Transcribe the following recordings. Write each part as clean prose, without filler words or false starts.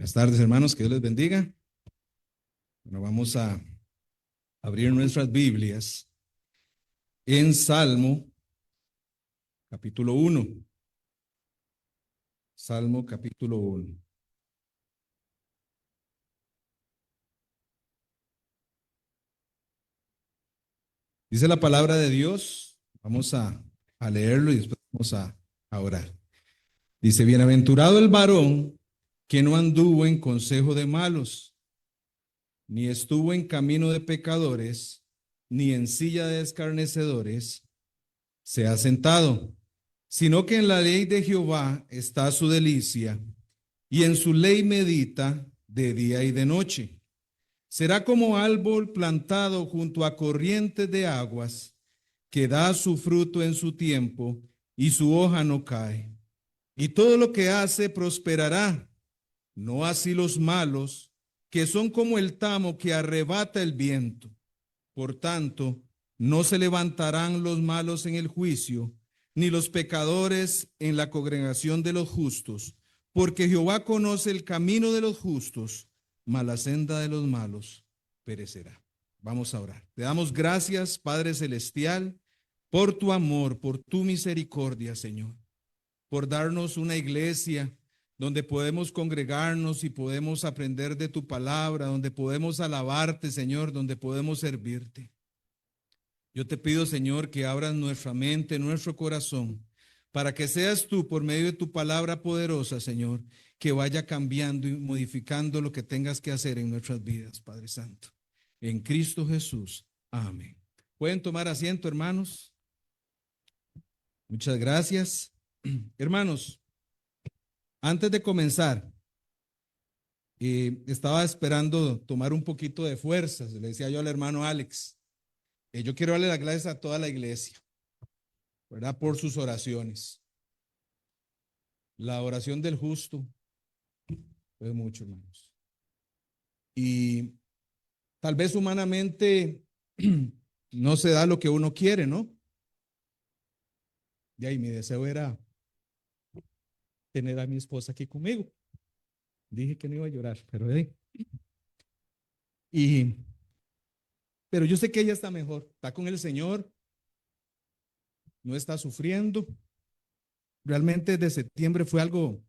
Buenas tardes, hermanos, que Dios les bendiga. Bueno, vamos a abrir nuestras Biblias en Salmo, capítulo 1. Salmo, capítulo 1. Dice la palabra de Dios, vamos a leerlo y después vamos a orar. Dice, bienaventurado el varón que no anduvo en consejo de malos, ni estuvo en camino de pecadores, ni en silla de escarnecedores se ha sentado, sino que en la ley de Jehová está su delicia, y en su ley medita de día y de noche. Será como árbol plantado junto a corrientes de aguas, que da su fruto en su tiempo, y su hoja no cae. Y todo lo que hace prosperará. No así los malos, que son como el tamo que arrebata el viento. Por tanto, no se levantarán los malos en el juicio, ni los pecadores en la congregación de los justos, porque Jehová conoce el camino de los justos, mas la senda de los malos perecerá. Vamos a orar. Te damos gracias, Padre Celestial, por tu amor, por tu misericordia, Señor, por darnos una iglesia donde podemos congregarnos y podemos aprender de tu palabra, donde podemos alabarte, Señor, donde podemos servirte. Yo te pido, Señor, que abras nuestra mente, nuestro corazón, para que seas tú, por medio de tu palabra poderosa, Señor, que vaya cambiando y modificando lo que tengas que hacer en nuestras vidas, Padre Santo. En Cristo Jesús. Amén. ¿Pueden tomar asiento, hermanos? Muchas gracias. Hermanos, antes de comenzar, estaba esperando tomar un poquito de fuerzas. Le decía yo al hermano Alex, yo quiero darle las gracias a toda la iglesia, ¿verdad? Por sus oraciones. La oración del justo fue mucho, hermanos. Y tal vez humanamente no se da lo que uno quiere, ¿no? Y ahí mi deseo era tener a mi esposa aquí conmigo. Dije que no iba a llorar, pero yo sé que ella está mejor, está con el Señor, no está sufriendo. Realmente desde septiembre fue algo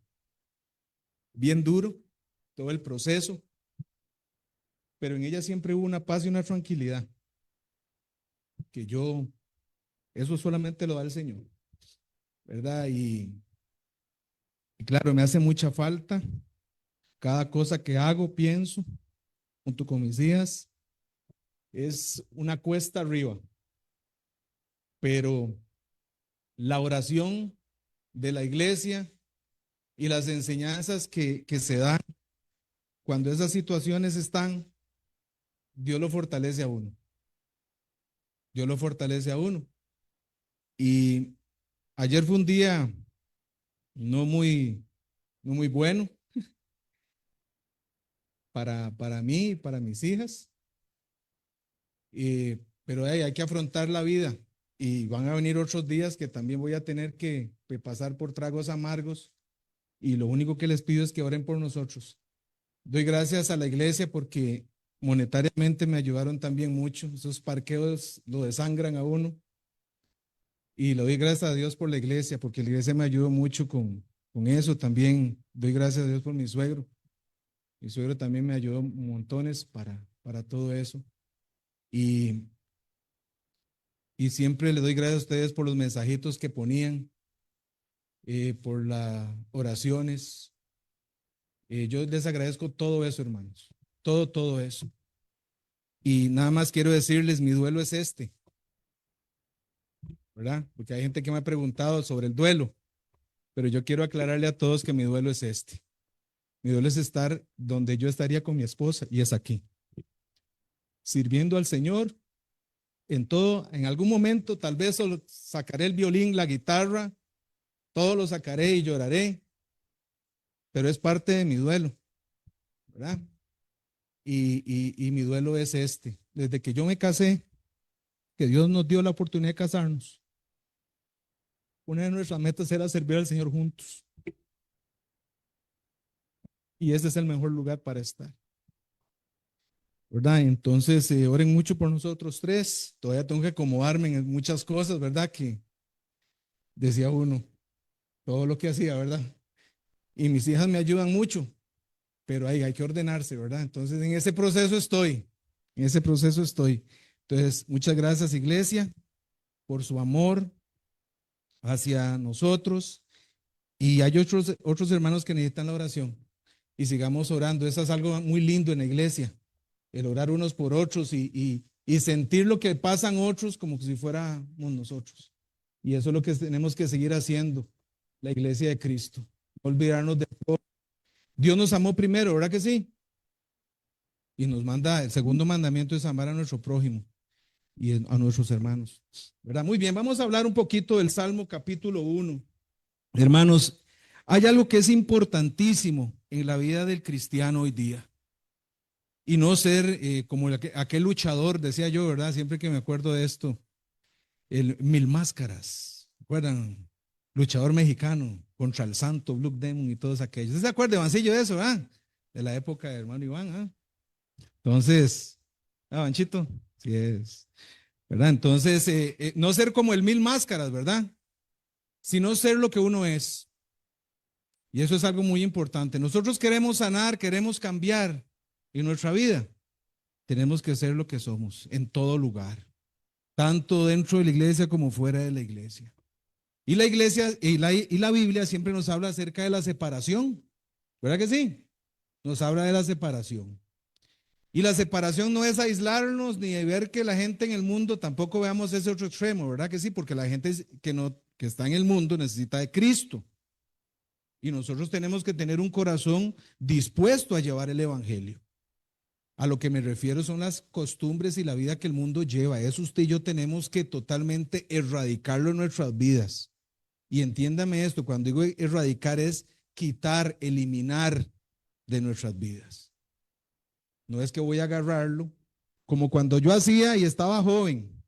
bien duro, todo el proceso, pero en ella siempre hubo una paz y una tranquilidad, que eso solamente lo da el Señor, ¿verdad? Y claro, me hace mucha falta cada cosa que hago, pienso, junto con mis hijas, es una cuesta arriba, pero la oración de la iglesia y las enseñanzas que se dan cuando esas situaciones están, Dios lo fortalece a uno. Dios lo fortalece a uno. Y ayer fue un día no muy bueno para mí y para mis hijas, pero hay que afrontar la vida y van a venir otros días que también voy a tener que pasar por tragos amargos y lo único que les pido es que oren por nosotros. Doy gracias a la iglesia porque monetariamente me ayudaron también mucho. Esos parqueos lo desangran a uno. Y le doy gracias a Dios por la iglesia, porque la iglesia me ayudó mucho con eso. También doy gracias a Dios por mi suegro. Mi suegro también me ayudó montones para todo eso. Y, y siempre le doy gracias a ustedes por los mensajitos que ponían, por las oraciones. Yo les agradezco todo eso, hermanos. Todo eso. Y nada más quiero decirles, mi duelo es este, ¿verdad? Porque hay gente que me ha preguntado sobre el duelo, pero yo quiero aclararle a todos que mi duelo es este. Mi duelo es estar donde yo estaría con mi esposa y es aquí, sirviendo al Señor en todo. En algún momento tal vez solo sacaré el violín, la guitarra, todo lo sacaré y lloraré, pero es parte de mi duelo, ¿verdad? Y mi duelo es este. Desde que yo me casé, que Dios nos dio la oportunidad de casarnos, una de nuestras metas era servir al Señor juntos. y ese es el mejor lugar para estar, ¿verdad? Entonces, oren mucho por nosotros tres. Todavía tengo que acomodarme en muchas cosas, ¿verdad? Que decía uno, todo lo que hacía, ¿verdad? Y mis hijas me ayudan mucho, pero ahí hay que ordenarse, ¿verdad? Entonces, en ese proceso estoy, en ese proceso estoy. Entonces, muchas gracias, iglesia, por su amor hacia nosotros. Y hay otros hermanos que necesitan la oración. Y sigamos orando. Eso es algo muy lindo en la iglesia, el orar unos por otros y sentir lo que pasan otros como si fuéramos nosotros. Y eso es lo que tenemos que seguir haciendo, la iglesia de Cristo. No olvidarnos de todo. Dios nos amó primero, ¿verdad que sí? Y nos manda, el segundo mandamiento es amar a nuestro prójimo y a nuestros hermanos, ¿verdad? Muy bien, vamos a hablar un poquito del Salmo capítulo 1. Hermanos, hay algo que es importantísimo en la vida del cristiano hoy día. Y no ser como aquel luchador, decía yo, ¿verdad? Siempre que me acuerdo de esto, el Mil Máscaras, ¿recuerdan? Luchador mexicano contra el Santo, Blue Demon y todos aquellos. ¿Se acuerda, Ivancillo, de eso, verdad? De la época del hermano Iván, ¿ah? Entonces, Banchito, sí es, ¿verdad? Entonces, no ser como el Mil Máscaras, ¿verdad? Sino ser lo que uno es. Y eso es algo muy importante. Nosotros queremos sanar, queremos cambiar en nuestra vida. Tenemos que ser lo que somos en todo lugar, tanto dentro de la iglesia como fuera de la iglesia. Y la iglesia y la Biblia siempre nos habla acerca de la separación, ¿verdad que sí? Nos habla de la separación. Y la separación no es aislarnos ni de ver que la gente en el mundo, tampoco veamos ese otro extremo, ¿verdad que sí? Porque la gente que está en el mundo necesita de Cristo. Y nosotros tenemos que tener un corazón dispuesto a llevar el evangelio. A lo que me refiero son las costumbres y la vida que el mundo lleva. Eso usted y yo tenemos que totalmente erradicarlo en nuestras vidas. Y entiéndame esto, cuando digo erradicar es quitar, eliminar de nuestras vidas. No es que voy a agarrarlo, como cuando yo hacía y estaba joven,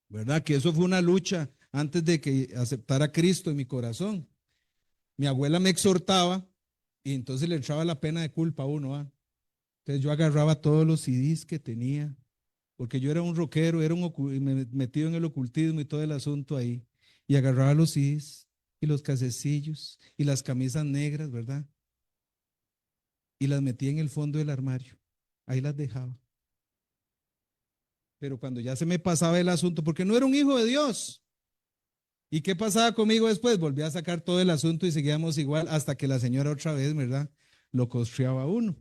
¿verdad? Que eso fue una lucha antes de que aceptara a Cristo en mi corazón. Mi abuela me exhortaba y entonces le echaba la pena de culpa a uno, ¿ah? Entonces yo agarraba todos los CDs que tenía, porque yo era un rockero, metido en el ocultismo y todo el asunto ahí, y agarraba los CDs y los casecillos y las camisas negras, ¿verdad? Y las metía en el fondo del armario, ahí las dejaba. Pero cuando ya se me pasaba el asunto, porque no era un hijo de Dios. ¿Y qué pasaba conmigo después? Volví a sacar todo el asunto y seguíamos igual hasta que la señora otra vez, ¿verdad? Lo costreaba a uno.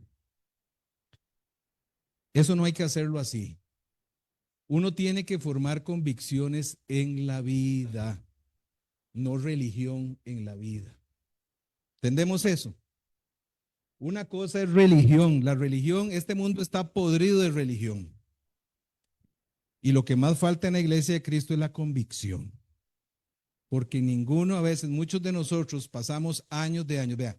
Eso no hay que hacerlo así. Uno tiene que formar convicciones en la vida, no religión en la vida. ¿Entendemos eso? Una cosa es religión. La religión, este mundo está podrido de religión. Y lo que más falta en la iglesia de Cristo es la convicción. Porque ninguno, a veces, muchos de nosotros pasamos años de años. Vea,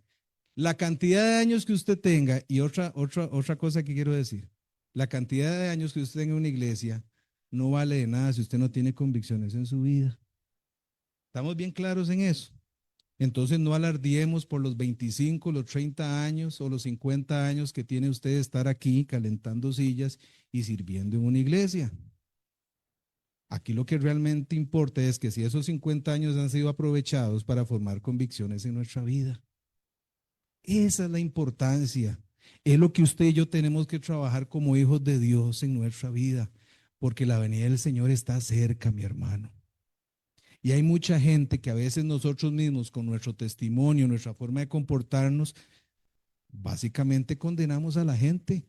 la cantidad de años que usted tenga, y otra cosa que quiero decir, la cantidad de años que usted tenga en una iglesia no vale de nada si usted no tiene convicciones en su vida. ¿Estamos bien claros en eso? Entonces no alardiemos por los 25, los 30 años o los 50 años que tiene usted de estar aquí calentando sillas y sirviendo en una iglesia. Aquí lo que realmente importa es que si esos 50 años han sido aprovechados para formar convicciones en nuestra vida. Esa es la importancia. Es lo que usted y yo tenemos que trabajar como hijos de Dios en nuestra vida, porque la venida del Señor está cerca, mi hermano. Y hay mucha gente que a veces nosotros mismos, con nuestro testimonio, nuestra forma de comportarnos, básicamente condenamos a la gente,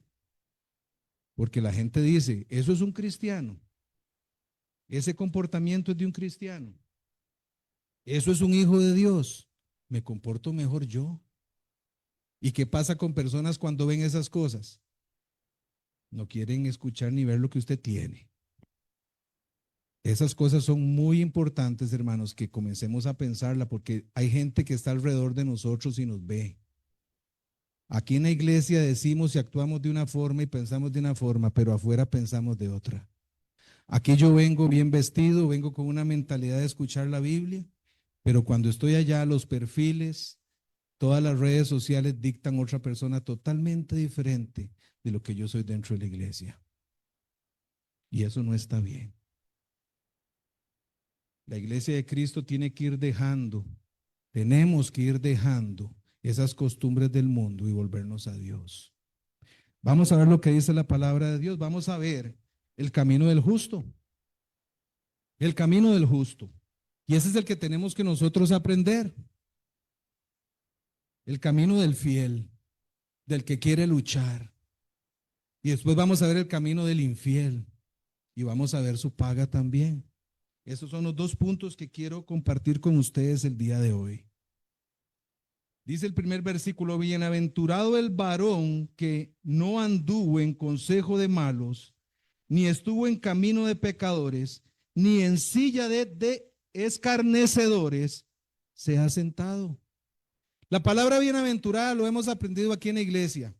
porque la gente dice, eso es un cristiano, ese comportamiento es de un cristiano, eso es un hijo de Dios, me comporto mejor yo. ¿Y qué pasa con personas cuando ven esas cosas? No quieren escuchar ni ver lo que usted tiene. Esas cosas son muy importantes, hermanos, que comencemos a pensarla, porque hay gente que está alrededor de nosotros y nos ve. Aquí en la iglesia decimos y actuamos de una forma y pensamos de una forma, pero afuera pensamos de otra. Aquí yo vengo bien vestido, vengo con una mentalidad de escuchar la Biblia, pero cuando estoy allá, los perfiles, todas las redes sociales dictan otra persona totalmente diferente de lo que yo soy dentro de la iglesia. Y eso no está bien. La iglesia de Cristo tiene que ir dejando, tenemos que ir dejando esas costumbres del mundo y volvernos a Dios. Vamos a ver lo que dice la palabra de Dios. Vamos a ver el camino del justo. El camino del justo. Y ese es el que tenemos que nosotros aprender. El camino del fiel, del que quiere luchar. Y después vamos a ver el camino del infiel. Y vamos a ver su paga también. Esos son los dos puntos que quiero compartir con ustedes el día de hoy. Dice el primer versículo: bienaventurado el varón que no anduvo en consejo de malos, ni estuvo en camino de pecadores, ni en silla de escarnecedores se ha sentado. La palabra bienaventurada lo hemos aprendido aquí en la iglesia.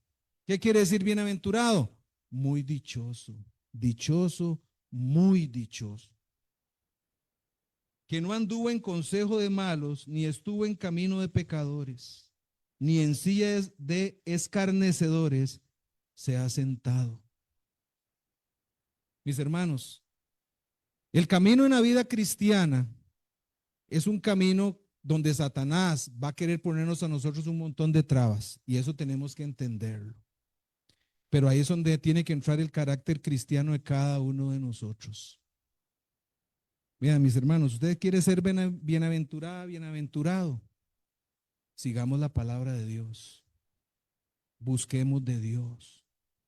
¿Qué quiere decir bienaventurado? Muy dichoso, dichoso, muy dichoso. Que no anduvo en consejo de malos, ni estuvo en camino de pecadores, ni en sillas de escarnecedores se ha sentado. Mis hermanos, el camino en la vida cristiana es un camino donde Satanás va a querer ponernos a nosotros un montón de trabas, y eso tenemos que entenderlo. Pero ahí es donde tiene que entrar el carácter cristiano de cada uno de nosotros. Mira, mis hermanos, usted quiere ser bienaventurada, bienaventurado. Sigamos la palabra de Dios. Busquemos de Dios.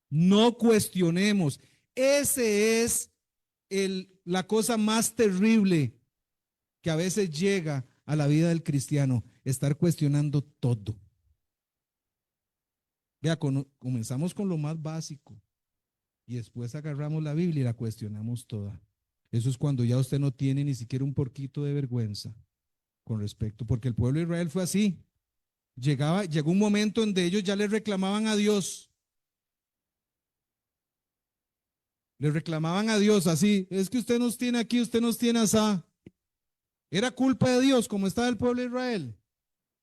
No cuestionemos. Ese es la cosa más terrible que a veces llega a la vida del cristiano, estar cuestionando todo. Vea, comenzamos con lo más básico y después agarramos la Biblia y la cuestionamos toda. Eso es cuando ya usted no tiene ni siquiera un poquito de vergüenza con respecto, porque el pueblo de Israel fue así. Llegó un momento donde ellos ya le reclamaban a Dios. Le reclamaban a Dios así: es que usted nos tiene aquí, usted nos tiene asá. ¿Era culpa de Dios como estaba el pueblo de Israel?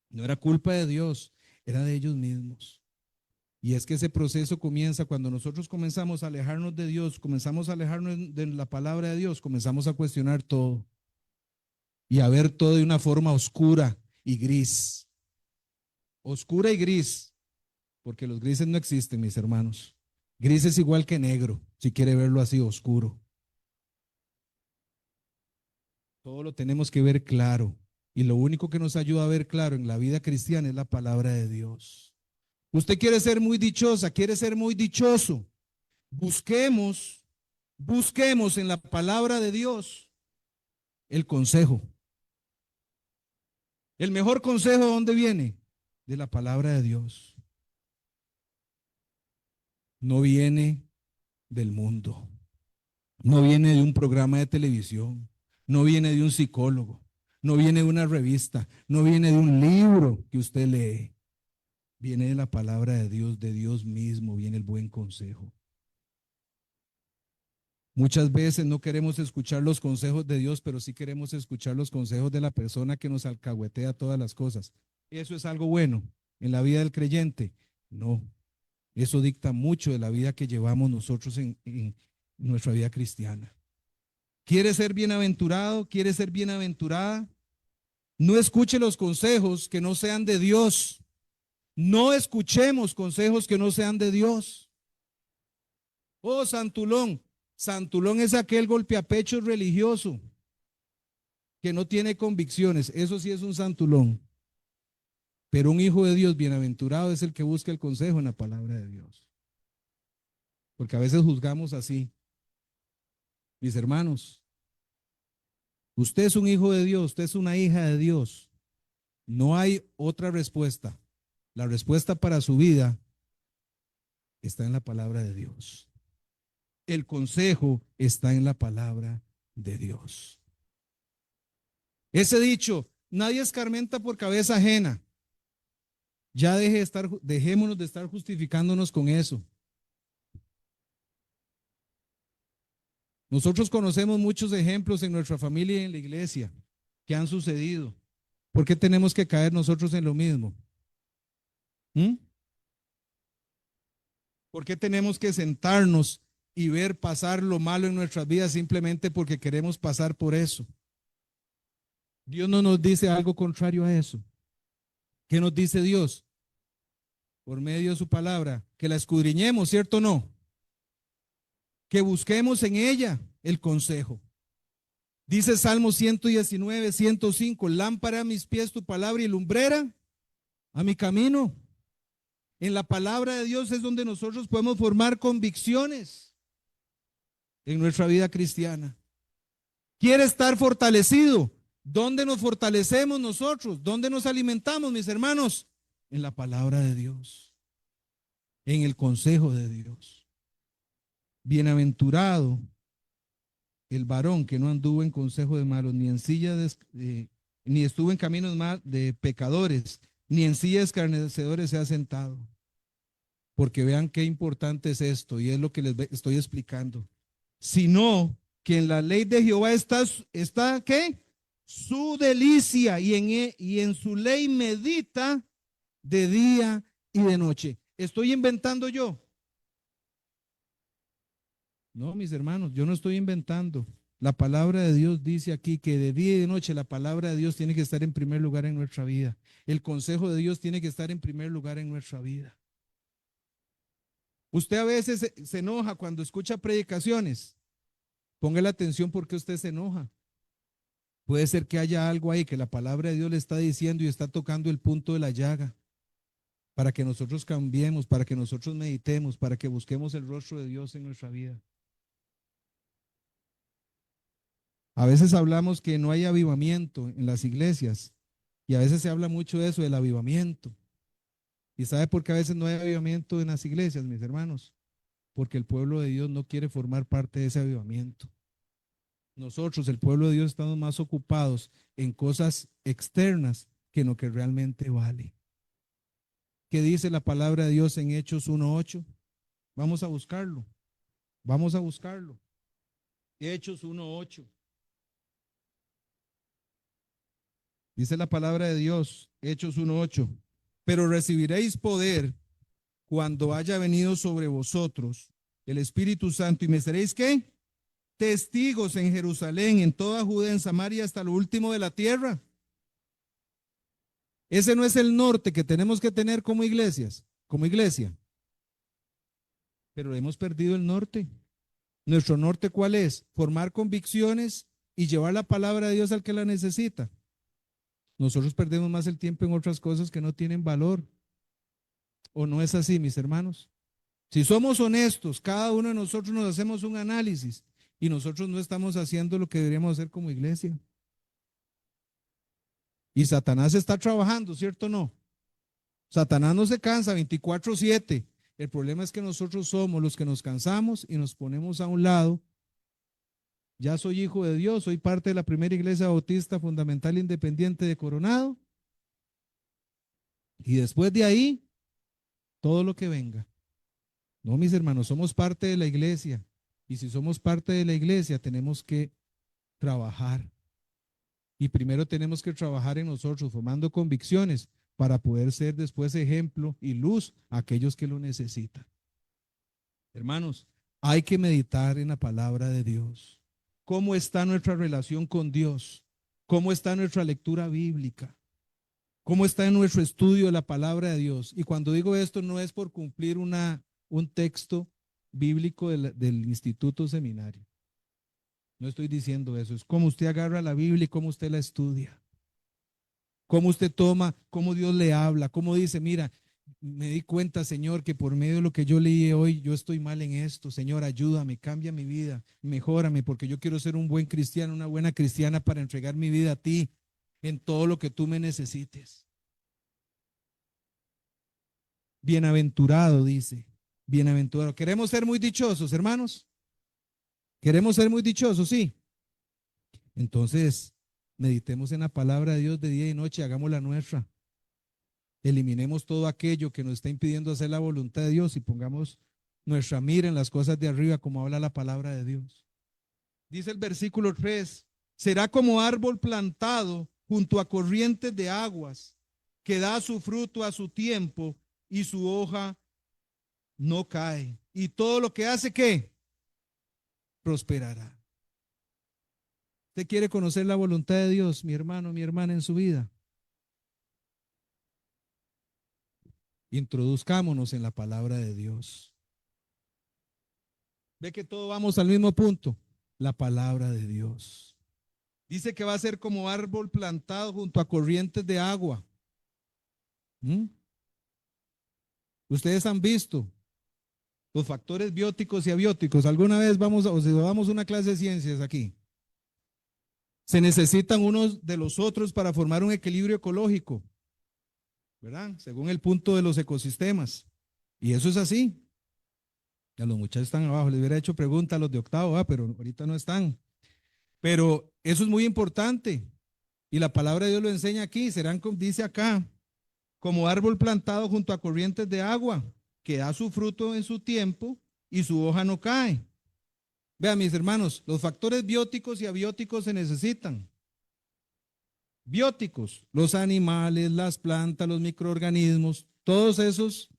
No era culpa de Dios, era de ellos mismos. Y es que ese proceso comienza cuando nosotros comenzamos a alejarnos de Dios, comenzamos a alejarnos de la palabra de Dios, comenzamos a cuestionar todo y a ver todo de una forma oscura y gris. Oscura y gris, porque los grises no existen, mis hermanos. Gris es igual que negro, si quiere verlo así, oscuro. Todo lo tenemos que ver claro, y lo único que nos ayuda a ver claro en la vida cristiana es la palabra de Dios. Usted quiere ser muy dichosa, quiere ser muy dichoso. Busquemos en la palabra de Dios el consejo. El mejor consejo, ¿de dónde viene? De la palabra de Dios. No viene del mundo. No viene de un programa de televisión. No viene de un psicólogo. No viene de una revista. No viene de un libro que usted lee. Viene de la palabra de Dios mismo, viene el buen consejo. Muchas veces no queremos escuchar los consejos de Dios, pero sí queremos escuchar los consejos de la persona que nos alcahuetea todas las cosas. ¿Eso es algo bueno en la vida del creyente? No. Eso dicta mucho de la vida que llevamos nosotros en nuestra vida cristiana. ¿Quiere ser bienaventurado? ¿Quiere ser bienaventurada? No escuche los consejos que no sean de Dios. No escuchemos consejos que no sean de Dios. Oh, Santulón. Santulón es aquel golpeapecho religioso que no tiene convicciones. Eso sí es un santulón. Pero un hijo de Dios bienaventurado es el que busca el consejo en la palabra de Dios. Porque a veces juzgamos así. Mis hermanos, usted es un hijo de Dios, usted es una hija de Dios. No hay otra respuesta. La respuesta para su vida está en la palabra de Dios. El consejo está en la palabra de Dios. Ese dicho: nadie escarmienta por cabeza ajena. Ya dejémonos de estar justificándonos con eso. Nosotros conocemos muchos ejemplos en nuestra familia y en la iglesia que han sucedido. ¿Por qué tenemos que caer nosotros en lo mismo? ¿Mm? ¿Por qué tenemos que sentarnos y ver pasar lo malo en nuestras vidas simplemente porque queremos pasar por eso? Dios no nos dice algo contrario a eso. ¿Qué nos dice Dios? Por medio de su palabra, que la escudriñemos, ¿cierto o no? Que busquemos en ella el consejo. Dice Salmo 119, 105, lámpara a mis pies tu palabra y lumbrera a mi camino. En la palabra de Dios es donde nosotros podemos formar convicciones en nuestra vida cristiana. ¿Quiere estar fortalecido? ¿Dónde nos fortalecemos nosotros? ¿Dónde nos alimentamos, mis hermanos? En la palabra de Dios, en el consejo de Dios. Bienaventurado el varón que no anduvo en consejo de malos, ni en silla ni estuvo en caminos de pecadores, ni en silla de escarnecedores se ha sentado. Porque vean qué importante es esto, y es lo que les estoy explicando. Sino que en la ley de Jehová está ¿qué? Su delicia, y en su ley medita de día y de noche. ¿Estoy inventando yo? No, mis hermanos, yo no estoy inventando. La palabra de Dios dice aquí que de día y de noche la palabra de Dios tiene que estar en primer lugar en nuestra vida. El consejo de Dios tiene que estar en primer lugar en nuestra vida. Usted a veces se enoja cuando escucha predicaciones. Póngale atención porque usted se enoja. Puede ser que haya algo ahí que la palabra de Dios le está diciendo y está tocando el punto de la llaga para que nosotros cambiemos, para que nosotros meditemos, para que busquemos el rostro de Dios en nuestra vida. A veces hablamos que no hay avivamiento en las iglesias y a veces se habla mucho de eso, del avivamiento. ¿Y sabe por qué a veces no hay avivamiento en las iglesias, mis hermanos? Porque el pueblo de Dios no quiere formar parte de ese avivamiento. Nosotros, el pueblo de Dios, estamos más ocupados en cosas externas que en lo que realmente vale. ¿Qué dice la palabra de Dios en Hechos 1:8? Vamos a buscarlo. Vamos a buscarlo. Hechos 1:8. Dice la palabra de Dios, Hechos 1:8. Pero recibiréis poder cuando haya venido sobre vosotros el Espíritu Santo y me seréis ¿qué? Testigos en Jerusalén, en toda Judea, en Samaria, hasta lo último de la tierra. Ese no es el norte que tenemos que tener como iglesias, como iglesia. Pero hemos perdido el norte. ¿Nuestro norte cuál es? Formar convicciones y llevar la palabra de Dios al que la necesita. Nosotros perdemos más el tiempo en otras cosas que no tienen valor. ¿O no es así, mis hermanos? Si somos honestos, cada uno de nosotros nos hacemos un análisis y nosotros no estamos haciendo lo que deberíamos hacer como iglesia. Y Satanás está trabajando, ¿cierto o no? Satanás no se cansa 24/7. El problema es que nosotros somos los que nos cansamos y nos ponemos a un lado. Ya soy hijo de Dios, soy parte de la primera iglesia bautista fundamental independiente de Coronado. Y después de ahí, todo lo que venga. No, mis hermanos, somos parte de la iglesia. Y si somos parte de la iglesia, tenemos que trabajar. Y primero tenemos que trabajar en nosotros, formando convicciones para poder ser después ejemplo y luz a aquellos que lo necesitan. Hermanos, hay que meditar en la palabra de Dios. ¿Cómo está nuestra relación con Dios? ¿Cómo está nuestra lectura bíblica? ¿Cómo está en nuestro estudio de la palabra de Dios? Y cuando digo esto no es por cumplir un texto bíblico del instituto seminario. No estoy diciendo eso. Es cómo usted agarra la Biblia y cómo usted la estudia. Cómo usted toma, cómo Dios le habla, cómo dice, mira, me di cuenta, Señor, que por medio de lo que yo leí hoy, yo estoy mal en esto. Señor, ayúdame, cambia mi vida, mejórame, porque yo quiero ser un buen cristiano, una buena cristiana para entregar mi vida a ti en todo lo que tú me necesites. Bienaventurado, dice. Bienaventurado. ¿Queremos ser muy dichosos, hermanos? ¿Queremos ser muy dichosos? Sí. Entonces, meditemos en la palabra de Dios de día y noche, hagámosla nuestra. Eliminemos todo aquello que nos está impidiendo hacer la voluntad de Dios y pongamos nuestra mira en las cosas de arriba, como habla la palabra de Dios. Dice el versículo 3, será como árbol plantado junto a corrientes de aguas, que da su fruto a su tiempo y su hoja no cae. Y todo lo que hace, ¿qué? Prosperará. ¿Usted quiere conocer la voluntad de Dios, mi hermano, mi hermana, en su vida? Introduzcámonos en la palabra de Dios. Ve que todos vamos al mismo punto, la palabra de Dios. Dice que va a ser como árbol plantado junto a corrientes de agua. ¿Mm? Ustedes han visto los factores bióticos y abióticos. Alguna vez vamos una clase de ciencias aquí. Se necesitan unos de los otros para formar un equilibrio ecológico, ¿verdad? Según el punto de los ecosistemas. Y eso es así. Ya los muchachos están abajo. Les hubiera hecho preguntas a los de octavo, pero ahorita no están. Pero eso es muy importante. Y la palabra de Dios lo enseña aquí. Serán, dice acá, como árbol plantado junto a corrientes de agua, que da su fruto en su tiempo y su hoja no cae. Vean, mis hermanos, los factores bióticos y abióticos se necesitan. Bióticos, los animales, las plantas, los microorganismos, todos esos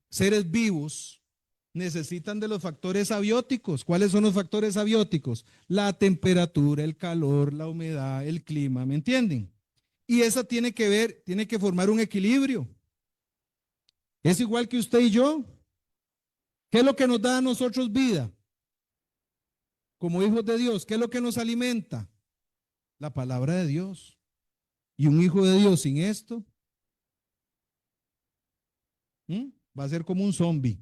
seres vivos necesitan de los factores abióticos. ¿Cuáles son los factores abióticos? La temperatura, el calor, la humedad, el clima, ¿me entienden? Y esa tiene que formar un equilibrio. Es igual que usted y yo. ¿Qué es lo que nos da a nosotros vida? Como hijos de Dios, ¿qué es lo que nos alimenta? La palabra de Dios. Y un hijo de Dios sin esto, va a ser como un zombie,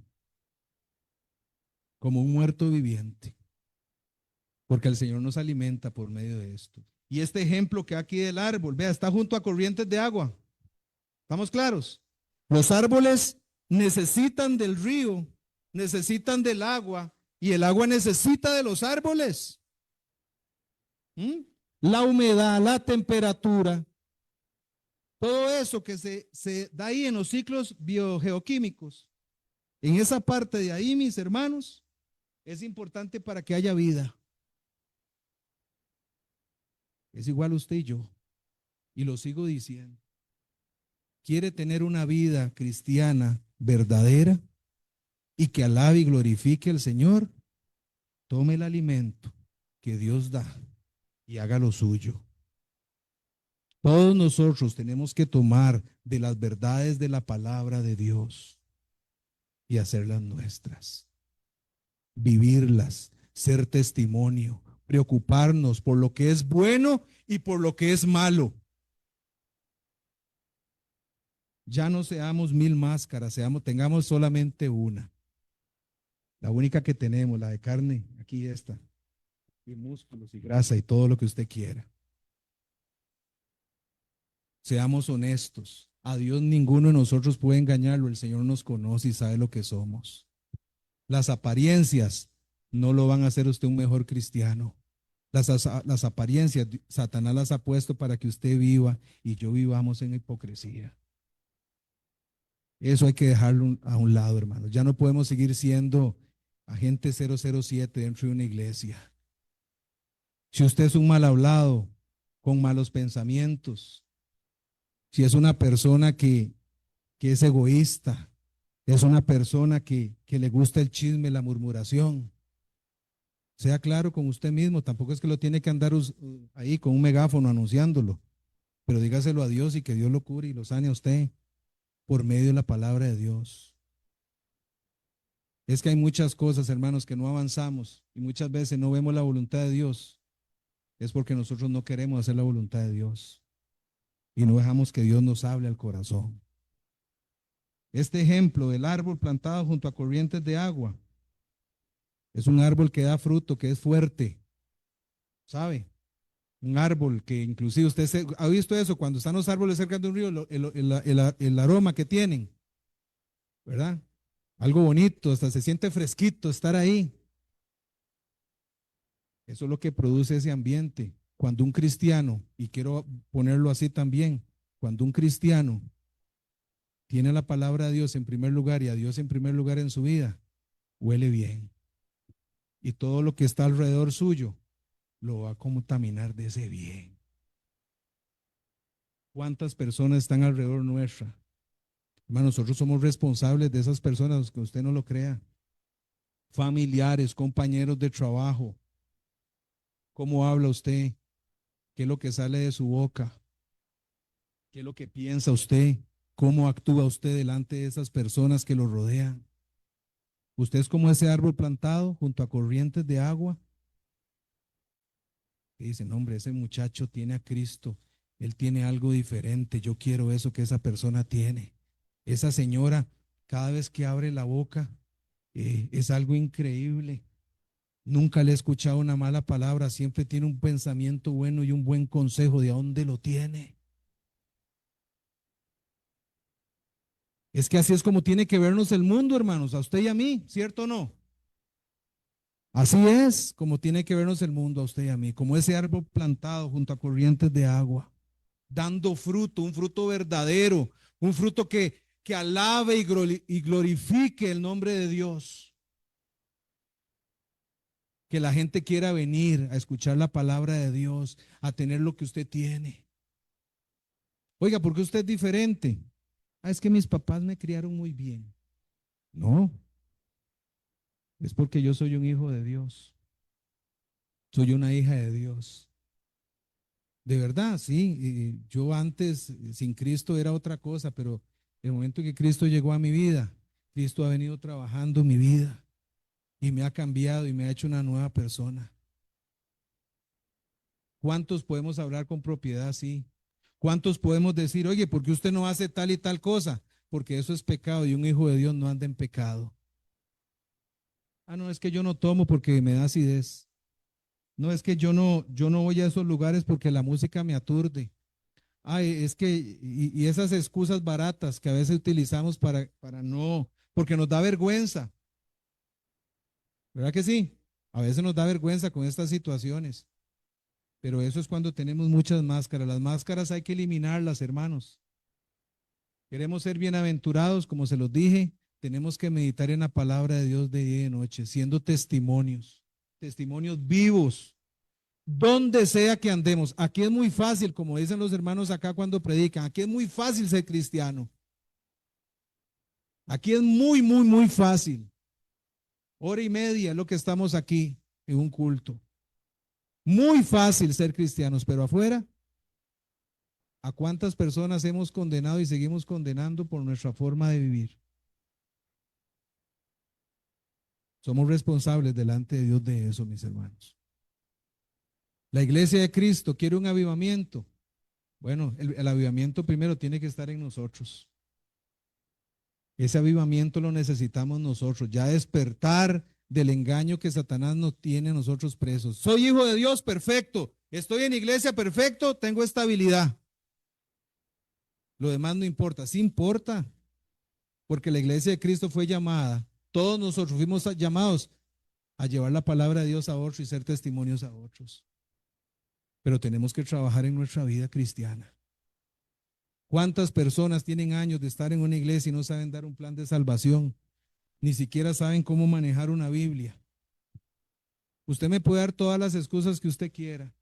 como un muerto viviente. Porque el Señor nos alimenta por medio de esto. Y este ejemplo que aquí del árbol, vea, está junto a corrientes de agua. ¿Estamos claros? Los árboles necesitan del río, necesitan del agua, y el agua necesita de los árboles. La humedad, la temperatura, todo eso que se da ahí en los ciclos biogeoquímicos, en esa parte de ahí, mis hermanos, es importante para que haya vida. Es igual usted y yo, y lo sigo diciendo. ¿Quiere tener una vida cristiana verdadera y que alabe y glorifique al Señor? Tome el alimento que Dios da y haga lo suyo. Todos nosotros tenemos que tomar de las verdades de la palabra de Dios y hacerlas nuestras, vivirlas, ser testimonio, preocuparnos por lo que es bueno y por lo que es malo. Ya no seamos 1000 máscaras, tengamos solamente una. La única que tenemos, la de carne, aquí está, y músculos y grasa y todo lo que usted quiera. Seamos honestos. A Dios ninguno de nosotros puede engañarlo. El Señor nos conoce y sabe lo que somos. Las apariencias no lo van a hacer usted un mejor cristiano. Las apariencias, Satanás las ha puesto para que usted viva y yo vivamos en hipocresía. Eso hay que dejarlo a un lado, hermanos. Ya no podemos seguir siendo agente 007 dentro de una iglesia. Si usted es un mal hablado, con malos pensamientos, si es una persona que es egoísta, es una persona que le gusta el chisme, la murmuración, sea claro con usted mismo, tampoco es que lo tiene que andar ahí con un megáfono anunciándolo, pero dígaselo a Dios y que Dios lo cure y lo sane a usted por medio de la palabra de Dios. Es que hay muchas cosas, hermanos, que no avanzamos y muchas veces no vemos la voluntad de Dios. Es porque nosotros no queremos hacer la voluntad de Dios y no dejamos que Dios nos hable al corazón. Este ejemplo del árbol plantado junto a corrientes de agua es un árbol que da fruto, que es fuerte, ¿sabe? Un árbol que inclusive usted ha visto eso, cuando están los árboles cerca de un río, el aroma que tienen, ¿verdad? Algo bonito, hasta se siente fresquito estar ahí. Eso es lo que produce ese ambiente. Cuando un cristiano, y quiero ponerlo así también, cuando un cristiano tiene la palabra de Dios en primer lugar y a Dios en primer lugar en su vida, huele bien. Y todo lo que está alrededor suyo lo va a contaminar de ese bien. ¿Cuántas personas están alrededor nuestra? Hermano, nosotros somos responsables de esas personas, que usted no lo crea. Familiares, compañeros de trabajo. ¿Cómo habla usted? ¿Qué es lo que sale de su boca? ¿Qué es lo que piensa usted? ¿Cómo actúa usted delante de esas personas que lo rodean? Usted es como ese árbol plantado junto a corrientes de agua. Y dicen, hombre, ese muchacho tiene a Cristo. Él tiene algo diferente. Yo quiero eso que esa persona tiene. Esa señora, cada vez que abre la boca, es algo increíble. Nunca le he escuchado una mala palabra. Siempre tiene un pensamiento bueno y un buen consejo. ¿De dónde lo tiene? Es que así es como tiene que vernos el mundo, hermanos, a usted y a mí, ¿cierto o no? Así es como tiene que vernos el mundo a usted y a mí, como ese árbol plantado junto a corrientes de agua, dando fruto, un fruto verdadero, un fruto que alabe y glorifique el nombre de Dios. Que la gente quiera venir a escuchar la palabra de Dios, a tener lo que usted tiene. Oiga, ¿por qué usted es diferente? Ah, es que mis papás me criaron muy bien. No, es porque yo soy un hijo de Dios, soy una hija de Dios. De verdad, sí. Yo antes, sin Cristo, era otra cosa, pero el momento que Cristo llegó a mi vida, Cristo ha venido trabajando mi vida y me ha cambiado y me ha hecho una nueva persona. ¿Cuántos podemos hablar con propiedad así? ¿Cuántos podemos decir, oye, ¿por qué usted no hace tal y tal cosa? Porque eso es pecado y un hijo de Dios no anda en pecado. Ah, no, es que yo no tomo porque me da acidez. No, es que yo no voy a esos lugares porque la música me aturde. Ay, es que, y esas excusas baratas que a veces utilizamos para no, porque nos da vergüenza, ¿verdad que sí? A veces nos da vergüenza con estas situaciones, pero eso es cuando tenemos muchas máscaras. Las máscaras hay que eliminarlas, hermanos. Queremos ser bienaventurados, como se los dije, tenemos que meditar en la palabra de Dios de día y de noche, siendo testimonios, testimonios vivos, donde sea que andemos. Aquí es muy fácil, como dicen los hermanos acá cuando predican, aquí es muy fácil ser cristiano. Aquí es muy, muy, muy fácil. Hora y media es lo que estamos aquí en un culto. Muy fácil ser cristianos, pero afuera, ¿a cuántas personas hemos condenado y seguimos condenando por nuestra forma de vivir? Somos responsables delante de Dios de eso, mis hermanos. La iglesia de Cristo quiere un avivamiento. Bueno, el avivamiento primero tiene que estar en nosotros. Ese avivamiento lo necesitamos nosotros, ya despertar del engaño que Satanás nos tiene a nosotros presos. Soy hijo de Dios, perfecto. Estoy en iglesia, perfecto. Tengo estabilidad. Lo demás no importa. Sí importa, porque la iglesia de Cristo fue llamada. Todos nosotros fuimos llamados a llevar la palabra de Dios a otros y ser testimonios a otros. Pero tenemos que trabajar en nuestra vida cristiana. ¿Cuántas personas tienen años de estar en una iglesia y no saben dar un plan de salvación? Ni siquiera saben cómo manejar una Biblia. Usted me puede dar todas las excusas que usted quiera,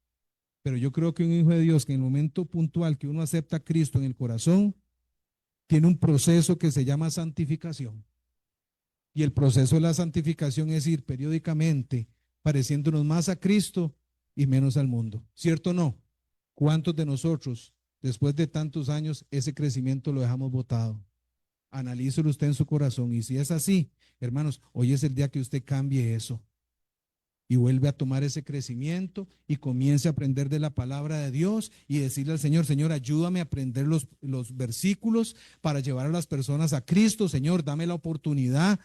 pero yo creo que un hijo de Dios que en el momento puntual que uno acepta a Cristo en el corazón, tiene un proceso que se llama santificación. Y el proceso de la santificación es ir periódicamente pareciéndonos más a Cristo y menos al mundo. ¿Cierto o no? ¿Cuántos de nosotros, después de tantos años, ese crecimiento lo dejamos botado? Analícelo usted en su corazón. Y si es así, hermanos, hoy es el día que usted cambie eso y vuelve a tomar ese crecimiento y comience a aprender de la palabra de Dios y decirle al Señor, Señor, ayúdame a aprender los versículos para llevar a las personas a Cristo. Señor, dame la oportunidad,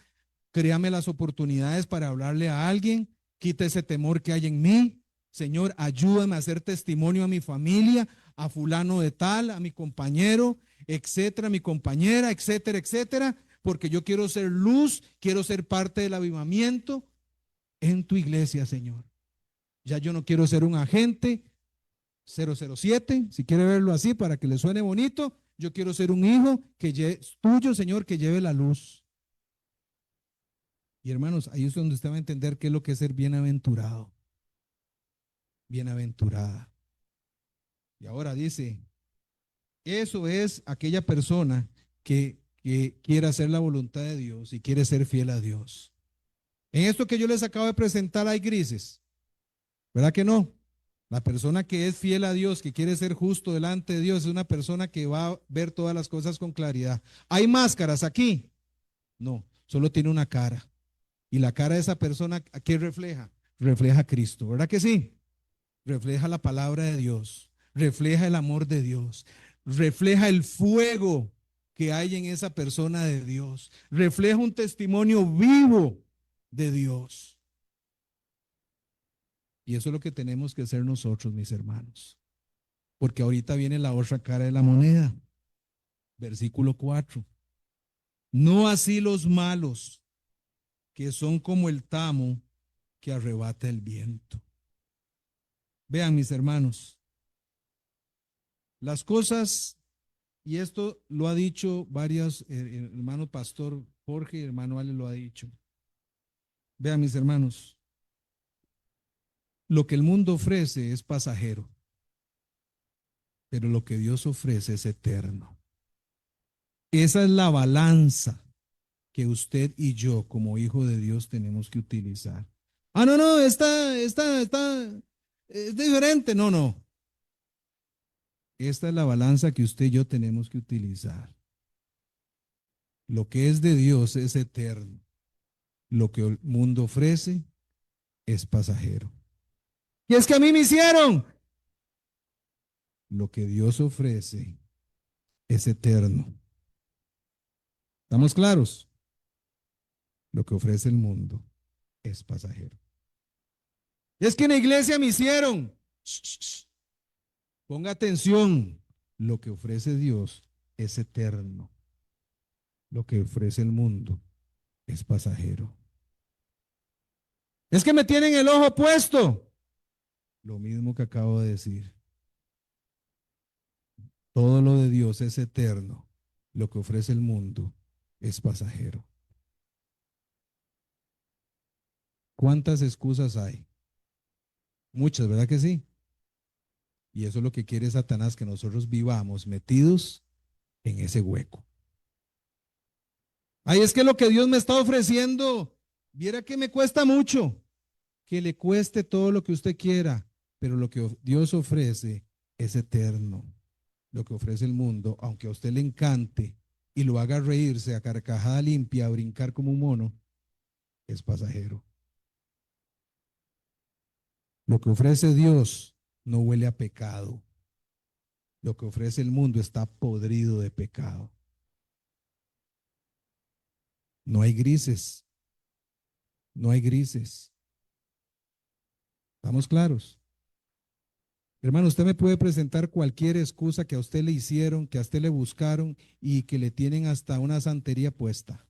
créame las oportunidades para hablarle a alguien, quita ese temor que hay en mí. Señor, ayúdame a hacer testimonio a mi familia, a fulano de tal, a mi compañero, etcétera, a mi compañera, etcétera, etcétera, porque yo quiero ser luz, quiero ser parte del avivamiento en tu iglesia, Señor. Ya yo no quiero ser un agente 007, si quiere verlo así para que le suene bonito. Yo quiero ser un hijo que tuyo, Señor, que lleve la luz. Y hermanos, ahí es donde usted va a entender qué es lo que es ser bienaventurado, bienaventurada. Y ahora dice, eso es aquella persona que que quiere hacer la voluntad de Dios y quiere ser fiel a Dios. En esto que yo les acabo de presentar hay grises, ¿verdad que no? La persona que es fiel a Dios, que quiere ser justo delante de Dios, es una persona que va a ver todas las cosas con claridad. ¿Hay máscaras aquí? No, solo tiene una cara. Y la cara de esa persona, ¿a qué refleja? Refleja a Cristo, ¿verdad que sí? Refleja la palabra de Dios, refleja el amor de Dios, refleja el fuego que hay en esa persona de Dios, refleja un testimonio vivo de Dios. Y eso es lo que tenemos que hacer nosotros, mis hermanos. Porque ahorita viene la otra cara de la moneda. Versículo 4. No así los malos, que son como el tamo que arrebata el viento. Vean, mis hermanos, las cosas, y esto lo ha dicho varios, hermano pastor Jorge y hermano Ale lo ha dicho. Vean, mis hermanos, lo que el mundo ofrece es pasajero, pero lo que Dios ofrece es eterno. Esa es la balanza que usted y yo, como hijo de Dios, tenemos que utilizar. Ah, no, no, es diferente. No, no. Esta es la balanza que usted y yo tenemos que utilizar. Lo que es de Dios es eterno. Lo que el mundo ofrece es pasajero. Y es que a mí me hicieron. Lo que Dios ofrece es eterno. ¿Estamos claros? Lo que ofrece el mundo es pasajero. Y es que en la iglesia me hicieron. Ponga atención. Lo que ofrece Dios es eterno. Lo que ofrece el mundo es pasajero. Es que me tienen el ojo puesto. Lo mismo que acabo de decir. Todo lo de Dios es eterno. Lo que ofrece el mundo es pasajero. ¿Cuántas excusas hay? Muchas, ¿verdad que sí? Y eso es lo que quiere Satanás, que nosotros vivamos metidos en ese hueco. Ay, es que lo que Dios me está ofreciendo, viera que me cuesta mucho. Que le cueste todo lo que usted quiera, pero lo que Dios ofrece es eterno. Lo que ofrece el mundo, aunque a usted le encante y lo haga reírse a carcajada limpia, a brincar como un mono, es pasajero. Lo que ofrece Dios no huele a pecado. Lo que ofrece el mundo está podrido de pecado. No hay grises. No hay grises. ¿Estamos claros? Hermano, usted me puede presentar cualquier excusa que a usted le hicieron, que a usted le buscaron y que le tienen hasta una santería puesta.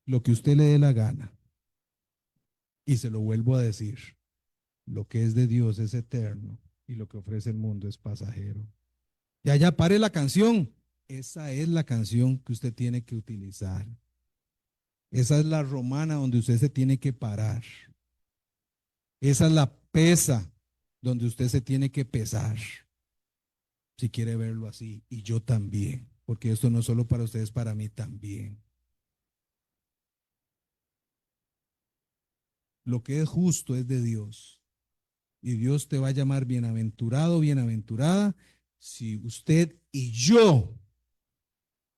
Lo que usted le dé la gana. Y se lo vuelvo a decir. Lo que es de Dios es eterno y lo que ofrece el mundo es pasajero. Ya, ya, pare la canción. Esa es la canción que usted tiene que utilizar. Esa es la romana donde usted se tiene que parar. Esa es la pesa donde usted se tiene que pesar, si quiere verlo así. Y yo también, porque esto no es solo para ustedes, para mí también. Lo que es justo es de Dios. Y Dios te va a llamar bienaventurado, bienaventurada, si usted y yo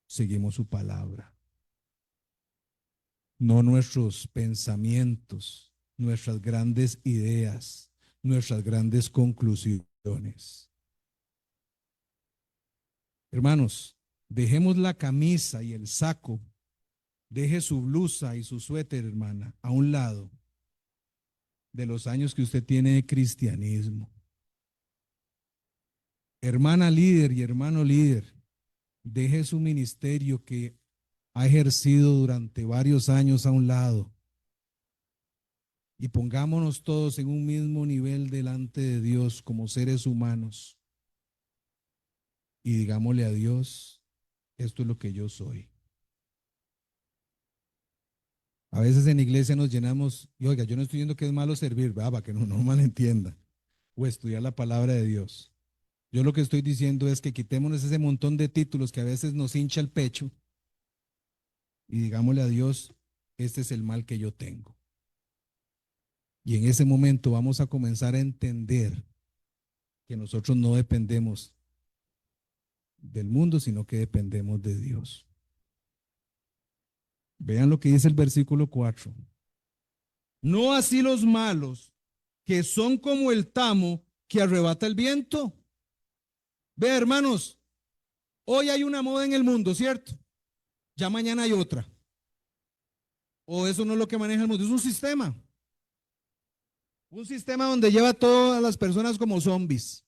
seguimos su palabra. No nuestros pensamientos, nuestras grandes ideas, nuestras grandes conclusiones. Hermanos, dejemos la camisa y el saco, deje su blusa y su suéter, hermana, a un lado de los años que usted tiene de cristianismo. Hermana líder y hermano líder, deje su ministerio que ha ejercido durante varios años a un lado y pongámonos todos en un mismo nivel delante de Dios como seres humanos y digámosle a Dios, esto es lo que yo soy. A veces en la iglesia nos llenamos, y oiga, yo no estoy diciendo que es malo servir, ¿verdad? Para que no malentienda, o estudiar la palabra de Dios. Yo lo que estoy diciendo es que quitémonos ese montón de títulos que a veces nos hincha el pecho y digámosle a Dios, este es el mal que yo tengo. Y en ese momento vamos a comenzar a entender que nosotros no dependemos del mundo, sino que dependemos de Dios. Vean lo que dice el versículo 4. No así los malos, que son como el tamo que arrebata el viento. Ve, hermanos, hoy hay una moda en el mundo, ¿cierto? Ya mañana hay otra. O eso no es lo que maneja el mundo, es un sistema. Un sistema donde lleva a todas las personas como zombies.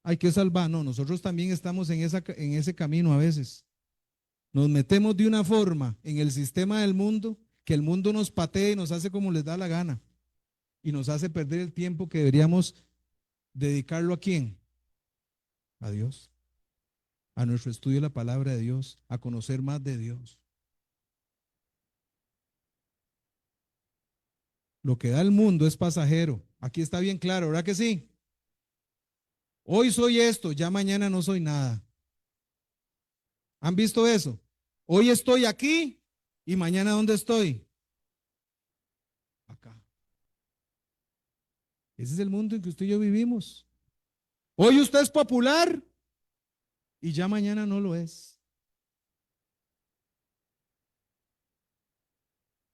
Hay que salvar. No, nosotros también estamos en ese camino a veces. Nos metemos de una forma en el sistema del mundo que el mundo nos patea y nos hace como les da la gana. Y nos hace perder el tiempo que deberíamos dedicarlo a quién? A Dios. A nuestro estudio de la palabra de Dios, a conocer más de Dios. Lo que da el mundo es pasajero. Aquí está bien claro, ¿verdad que sí? Hoy soy esto, ya mañana no soy nada. ¿Han visto eso? Hoy estoy aquí y mañana ¿dónde estoy? Acá. Ese es el mundo en que usted y yo vivimos. Hoy usted es popular y ya mañana no lo es.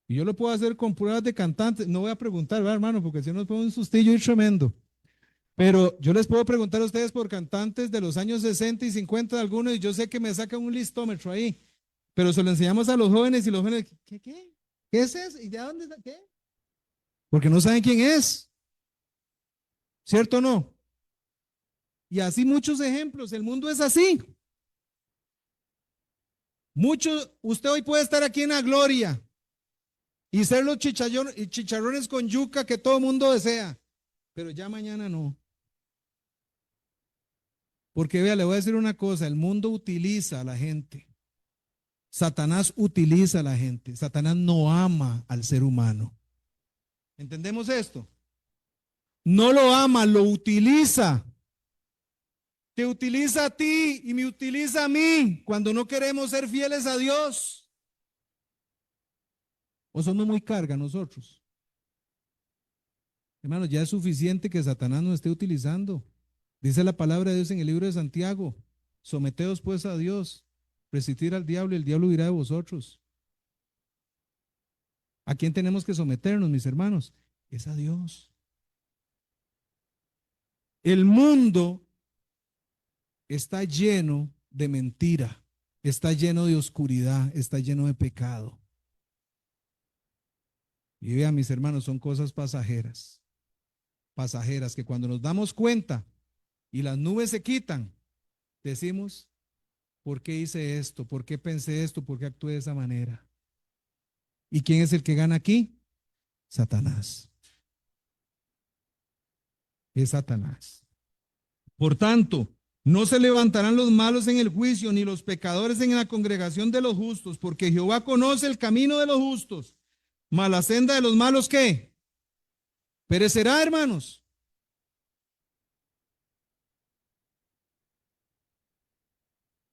Y yo lo puedo hacer con pruebas de cantantes. No voy a preguntar, ¿verdad, hermano? Porque si no nos pone un sustillo y tremendo. Pero yo les puedo preguntar a ustedes por cantantes de los años 60 y 50 de algunos, y yo sé que me sacan un listómetro ahí. Pero se lo enseñamos a los jóvenes y los jóvenes, ¿qué? ¿Qué es eso? ¿Y de dónde está? ¿Qué? Porque no saben quién es. ¿Cierto o no? Y así muchos ejemplos. El mundo es así. Muchos, usted hoy puede estar aquí en la gloria y ser los chicharrones con yuca que todo el mundo desea, pero ya mañana no. Porque vea, le voy a decir una cosa, el mundo utiliza a la gente. Satanás utiliza a la gente. Satanás no ama al ser humano. ¿Entendemos esto? No lo ama, lo utiliza. Te utiliza a ti y me utiliza a mí cuando no queremos ser fieles a Dios. ¿O somos muy carga nosotros? Hermanos, ya es suficiente que Satanás nos esté utilizando. Dice la palabra de Dios en el libro de Santiago, someteos pues a Dios, resistir al diablo y el diablo huirá de vosotros. ¿A quién tenemos que someternos, mis hermanos? Es a Dios. El mundo está lleno de mentira, está lleno de oscuridad, está lleno de pecado. Y vean, mis hermanos, son cosas pasajeras, pasajeras que cuando nos damos cuenta y las nubes se quitan, decimos, ¿por qué hice esto? ¿Por qué pensé esto? ¿Por qué actué de esa manera? ¿Y quién es el que gana aquí? Satanás. Es Satanás. Por tanto, no se levantarán los malos en el juicio, ni los pecadores en la congregación de los justos, porque Jehová conoce el camino de los justos, mas la senda de los malos, ¿qué? Perecerá, hermanos.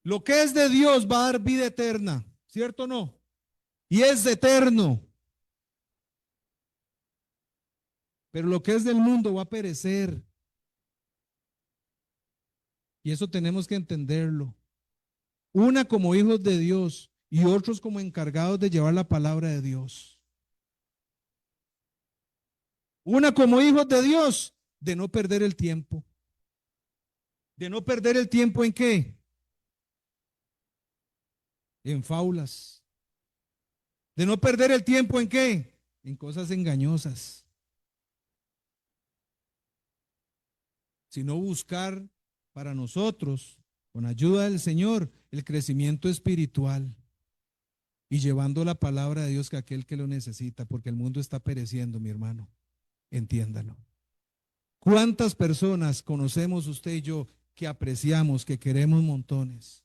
Lo que es de Dios va a dar vida eterna, ¿cierto o no? Y es eterno. Pero lo que es del mundo va a perecer. Y eso tenemos que entenderlo. Una como hijos de Dios y otros como encargados de llevar la palabra de Dios. Una como hijos de Dios, de no perder el tiempo. ¿De no perder el tiempo en qué? En faulas. ¿De no perder el tiempo en qué? En cosas engañosas. Sino buscar para nosotros, con ayuda del Señor, el crecimiento espiritual y llevando la palabra de Dios que aquel que lo necesita, porque el mundo está pereciendo, mi hermano. Entiéndalo. ¿Cuántas personas conocemos usted y yo que apreciamos, que queremos montones,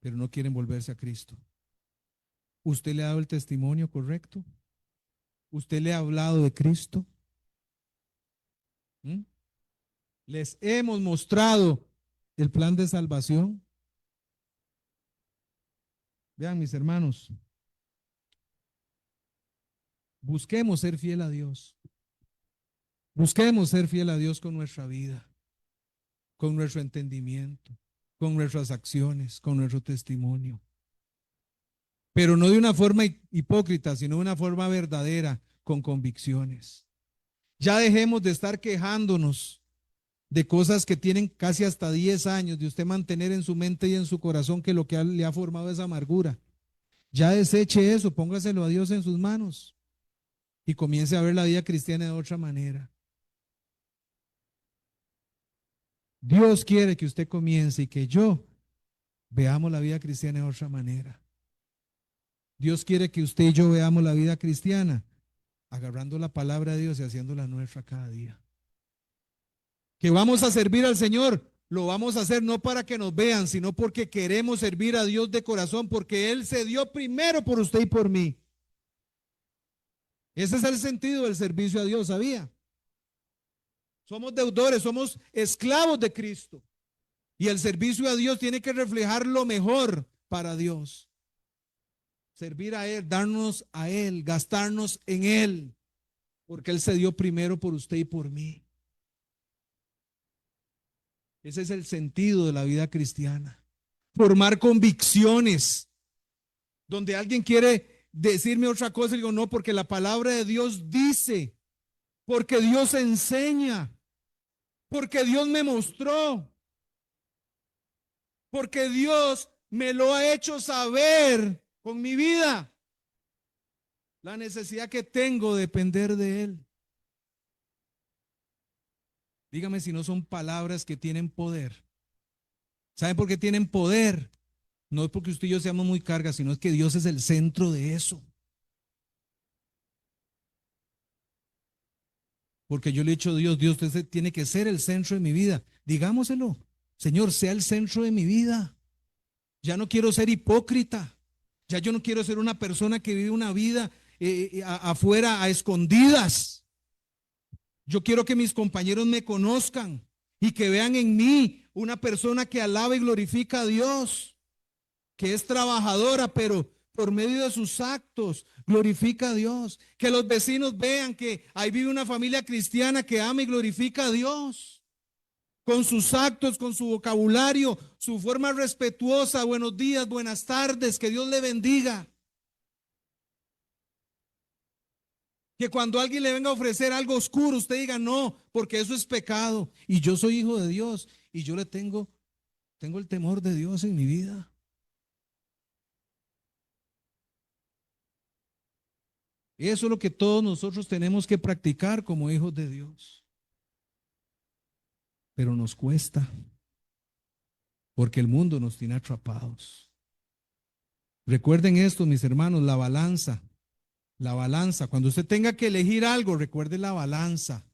pero no quieren volverse a Cristo? ¿Usted le ha dado el testimonio correcto? ¿Usted le ha hablado de Cristo? ¿Mm? Les hemos mostrado el plan de salvación. Vean, mis hermanos, busquemos ser fiel a Dios. Busquemos ser fiel a Dios con nuestra vida, con nuestro entendimiento, con nuestras acciones, con nuestro testimonio. Pero no de una forma hipócrita, sino de una forma verdadera, con convicciones. Ya dejemos de estar quejándonos de cosas que tienen casi hasta 10 años, de usted mantener en su mente y en su corazón que lo que le ha formado es amargura. Ya deseche eso, póngaselo a Dios en sus manos y comience a ver la vida cristiana de otra manera. Dios quiere que usted comience y que yo veamos la vida cristiana de otra manera. Dios quiere que usted y yo veamos la vida cristiana agarrando la palabra de Dios y haciéndola nuestra cada día. Que vamos a servir al Señor, lo vamos a hacer no para que nos vean, sino porque queremos servir a Dios de corazón, porque Él se dio primero por usted y por mí. Ese es el sentido del servicio a Dios, ¿sabía? Somos deudores, somos esclavos de Cristo. Y el servicio a Dios tiene que reflejar lo mejor para Dios. Servir a Él, darnos a Él, gastarnos en Él, porque Él se dio primero por usted y por mí. Ese es el sentido de la vida cristiana. Formar convicciones. Donde alguien quiere decirme otra cosa, digo, no, porque la palabra de Dios dice, porque Dios enseña, porque Dios me mostró, porque Dios me lo ha hecho saber con mi vida. La necesidad que tengo de depender de Él. Dígame si no son palabras que tienen poder. ¿Saben por qué tienen poder? No es porque usted y yo seamos muy cargas, sino es que Dios es el centro de eso. Porque yo le he dicho a Dios, Dios, usted tiene que ser el centro de mi vida. Digámoselo, Señor, sea el centro de mi vida. Ya no quiero ser hipócrita. Ya yo no quiero ser una persona que vive una vida afuera a escondidas. Yo quiero que mis compañeros me conozcan y que vean en mí una persona que alaba y glorifica a Dios, que es trabajadora, pero por medio de sus actos glorifica a Dios. Que los vecinos vean que ahí vive una familia cristiana que ama y glorifica a Dios. Con sus actos, con su vocabulario, su forma respetuosa, buenos días, buenas tardes, que Dios le bendiga. Que cuando alguien le venga a ofrecer algo oscuro, usted diga no, porque eso es pecado. Y yo soy hijo de Dios y yo tengo el temor de Dios en mi vida. Eso es lo que todos nosotros tenemos que practicar como hijos de Dios. Pero nos cuesta, porque el mundo nos tiene atrapados. Recuerden esto, mis hermanos, la balanza. La balanza. Cuando usted tenga que elegir algo, recuerde la balanza.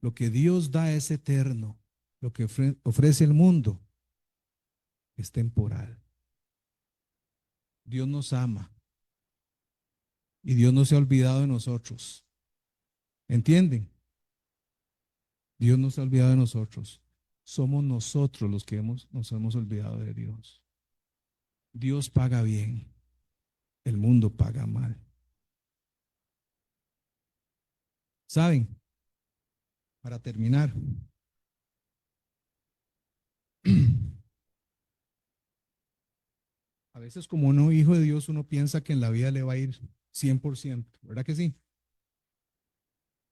Lo que Dios da es eterno. Lo que ofrece el mundo es temporal. Dios nos ama y Dios no se ha olvidado de nosotros. ¿Entienden? Dios no se ha olvidado de nosotros. Somos nosotros los que nos hemos olvidado de Dios. Dios paga bien, el mundo paga mal. ¿Saben? Para terminar, a veces como uno hijo de Dios, uno piensa que en la vida le va a ir 100%, ¿verdad que sí?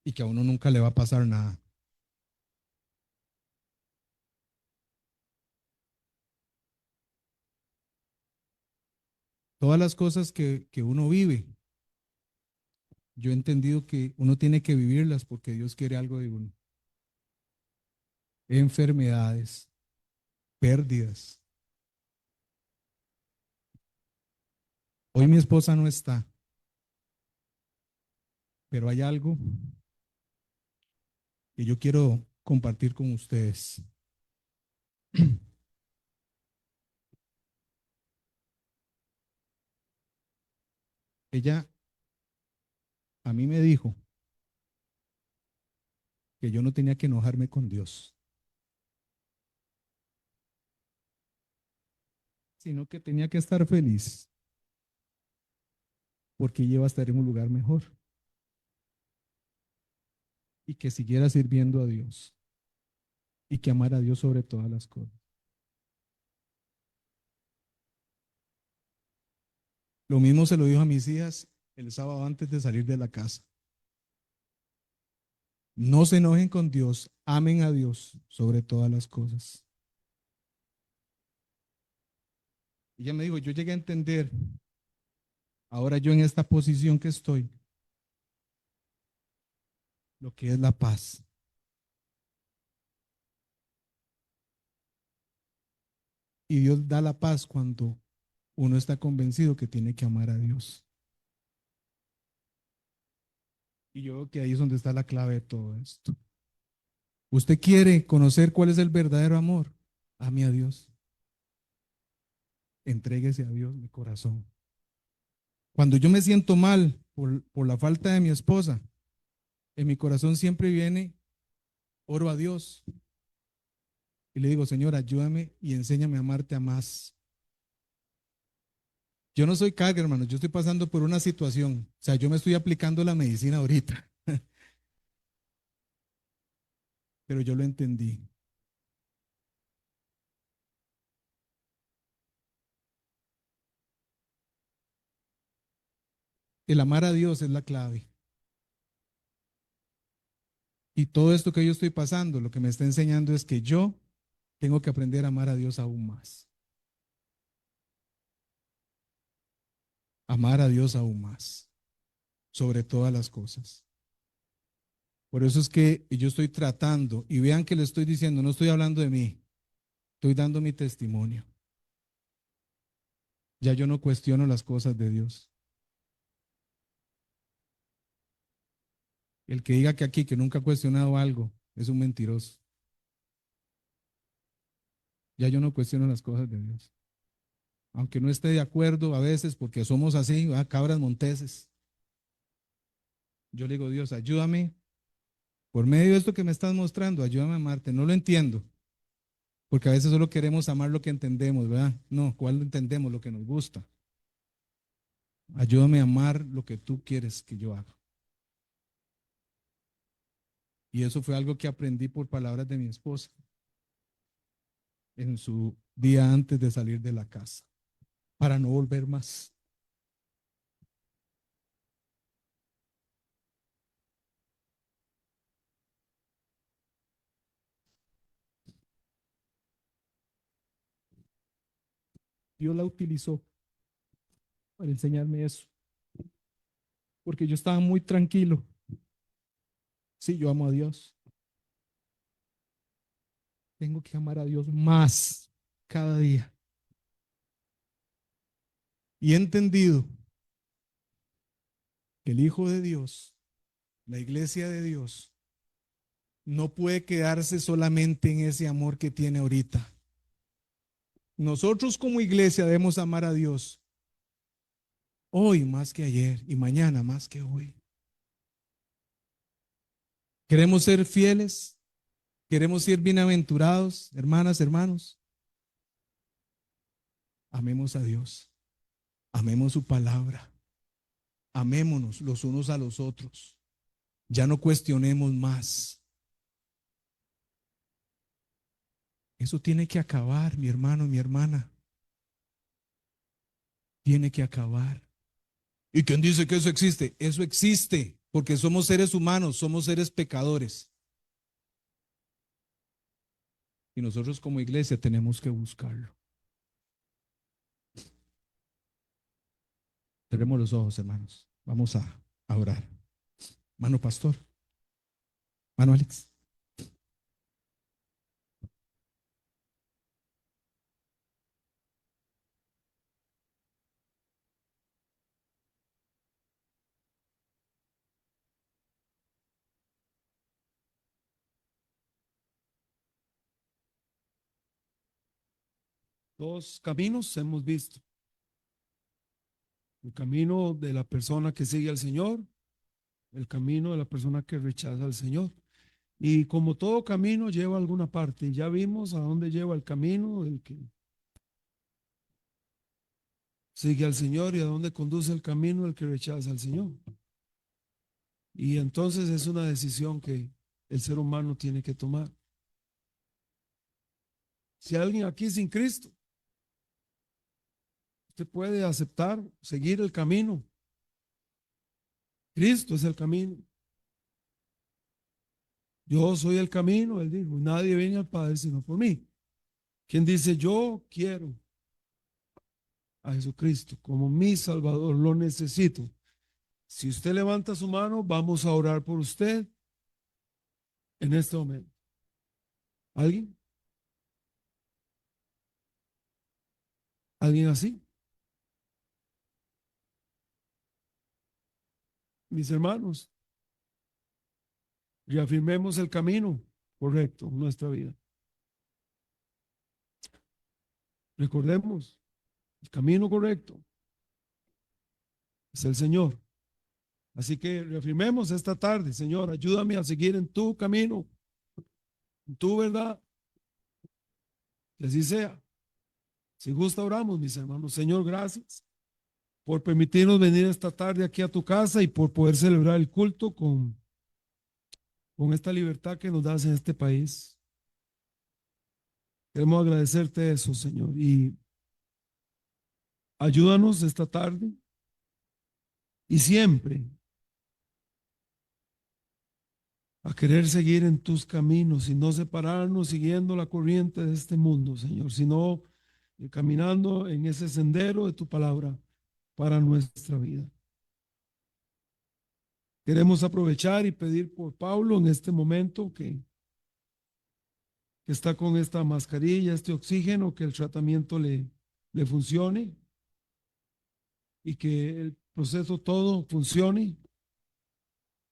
Y que a uno nunca le va a pasar nada. Todas las cosas que uno vive, yo he entendido que uno tiene que vivirlas porque Dios quiere algo de uno. Enfermedades, pérdidas. Hoy mi esposa no está, pero hay algo que yo quiero compartir con ustedes. Ella a mí me dijo que yo no tenía que enojarme con Dios, sino que tenía que estar feliz porque iba a estar en un lugar mejor y que siguiera sirviendo a Dios y que amara a Dios sobre todas las cosas. Lo mismo se lo dijo a mis hijas el sábado antes de salir de la casa. No se enojen con Dios, amen a Dios sobre todas las cosas. Y ella me dijo, yo llegué a entender, ahora yo en esta posición que estoy, lo que es la paz. Y Dios da la paz cuando uno está convencido que tiene que amar a Dios. Y yo creo que ahí es donde está la clave de todo esto. ¿Usted quiere conocer cuál es el verdadero amor? Ame a Dios. Entréguese a Dios mi corazón. Cuando yo me siento mal por la falta de mi esposa, en mi corazón siempre viene, oro a Dios y le digo, Señor, ayúdame y enséñame a amarte a más. Yo no soy carga, hermano, yo estoy pasando por una situación. O sea, yo me estoy aplicando la medicina ahorita, pero yo lo entendí. El amar a Dios es la clave. Y todo esto que yo estoy pasando, lo que me está enseñando es que yo tengo que aprender a amar a Dios aún más. Amar a Dios aún más, sobre todas las cosas. Por eso es que yo estoy tratando, y vean que le estoy diciendo, no estoy hablando de mí, estoy dando mi testimonio. Ya yo no cuestiono las cosas de Dios. El que diga que aquí, que nunca ha cuestionado algo, es un mentiroso. Ya yo no cuestiono las cosas de Dios. Aunque no esté de acuerdo a veces, porque somos así, cabras monteses. Yo le digo, Dios, ayúdame por medio de esto que me estás mostrando, ayúdame a amarte. No lo entiendo, porque a veces solo queremos amar lo que entendemos, ¿verdad? No, ¿cuál entendemos? Lo que nos gusta. Ayúdame a amar lo que tú quieres que yo haga. Y eso fue algo que aprendí por palabras de mi esposa en su día antes de salir de la casa, para no volver más. Dios la utilizó para enseñarme eso, porque yo estaba muy tranquilo. Sí, yo amo a Dios. Tengo que amar a Dios más cada día. Y he entendido que el Hijo de Dios, la iglesia de Dios, no puede quedarse solamente en ese amor que tiene ahorita. Nosotros como iglesia debemos amar a Dios hoy más que ayer y mañana más que hoy. Queremos ser fieles, queremos ser bienaventurados, hermanas, hermanos. Amemos a Dios, amemos su palabra, amémonos los unos a los otros. Ya no cuestionemos más. Eso tiene que acabar, mi hermano, mi hermana. Tiene que acabar. ¿Y quién dice que eso existe? Eso existe porque somos seres humanos, somos seres pecadores. Y nosotros como iglesia tenemos que buscarlo. Cerremos los ojos, hermanos. Vamos a orar. Mano pastor, mano Alex. Dos caminos hemos visto. El camino de la persona que sigue al Señor, el camino de la persona que rechaza al Señor. Y como todo camino lleva a alguna parte, ya vimos a dónde lleva el camino del que sigue al Señor y a dónde conduce el camino el que rechaza al Señor. Y entonces es una decisión que el ser humano tiene que tomar. Si hay alguien aquí sin Cristo, usted puede aceptar, seguir el camino. Cristo es el camino. Yo soy el camino, él dijo, nadie viene al Padre sino por mí. Quien dice, yo quiero a Jesucristo como mi Salvador, lo necesito. Si usted levanta su mano, vamos a orar por usted en este momento. ¿Alguien? ¿Alguien así? Mis hermanos, reafirmemos el camino correcto en nuestra vida. Recordemos, el camino correcto es el Señor. Así que reafirmemos esta tarde, Señor, ayúdame a seguir en tu camino, en tu verdad. Que así sea. Si gusta, oramos, mis hermanos. Señor, gracias por permitirnos venir esta tarde aquí a tu casa y por poder celebrar el culto con esta libertad que nos das en este país. Queremos agradecerte eso, Señor, y ayúdanos esta tarde y siempre a querer seguir en tus caminos y no separarnos siguiendo la corriente de este mundo, Señor, sino caminando en ese sendero de tu palabra para nuestra vida. Queremos aprovechar y pedir por Pablo en este momento que está con esta mascarilla, este oxígeno, que el tratamiento le funcione y que el proceso todo funcione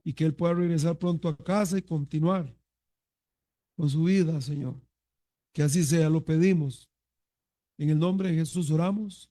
y que él pueda regresar pronto a casa y continuar con su vida, Señor. Que así sea, lo pedimos. En el nombre de Jesús oramos.